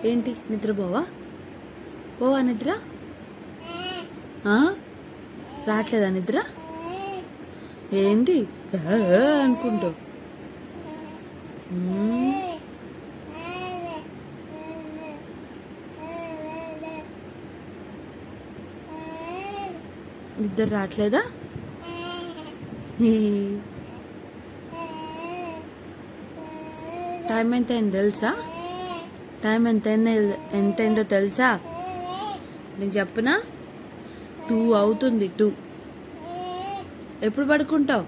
ఏంటి నిద్రపోవా? పోవా నిద్ర? రావట్లేదా నిద్ర? ఏంటి అనుకుంటావు? నిద్ర రావట్లేదా? టైం ఎంత అయింది తెలుసా? టైం ఎంతైందో తెలుసా? నేను చెప్పనా? 2 అవుతుంది. 2 ఎప్పుడు పడుకుంటావు?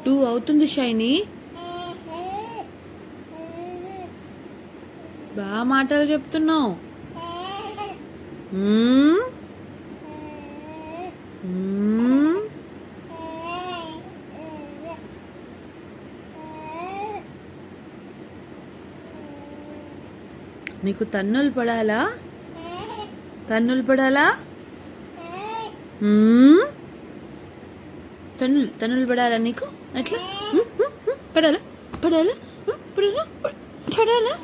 2 అవుతుంది షైనీ. బాగా మాటలు చెప్తున్నావు. నీకు తన్నులు పడాలా? తన్నులు పడాలా? తన్నులు పడాలా నీకు? ఎట్లా పడాలా? పడాలా? పడాలా? పడాలా?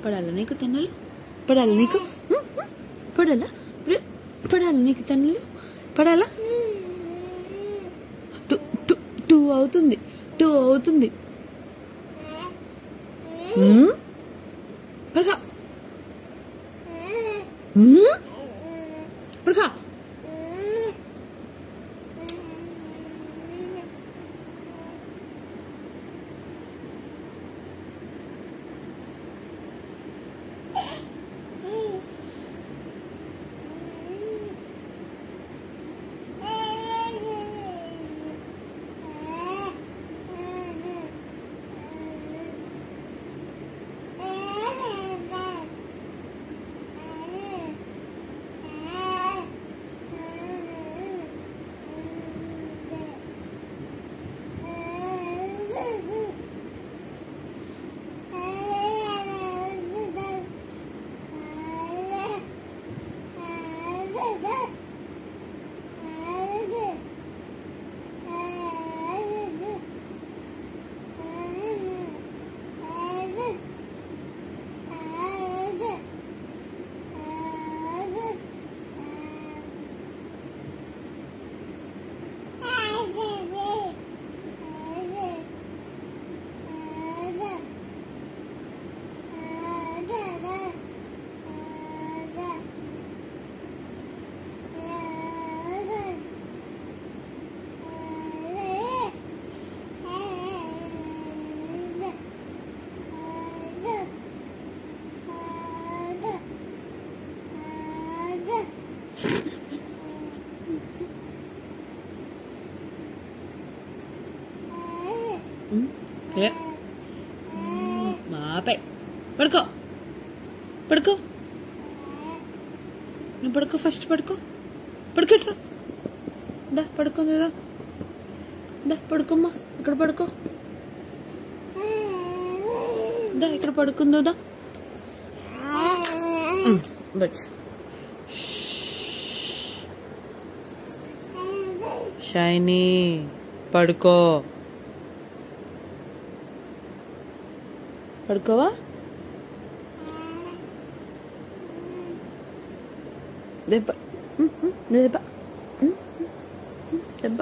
పడాలా నీకు తన్నులు? పడాలా నీకు? పడాలా? పడాలా నీకు తన్నులు? పడాలా? 2 అవుతుంది. 2 అవుతుంది. పడకా పడకా. మాపై పడుకో. పడుకో. నువ్వు పడుకో. ఫస్ట్ పడుకో. పడుకోట్రా. దా పడుకుంది. దా పడుకోమ్మా. ఇక్కడ పడుకో. దా ఇక్కడ పడుకుందో. దా షైనీ పడుకో. పడుకోవా? దెబ్బ దెబ్బ దెబ్బ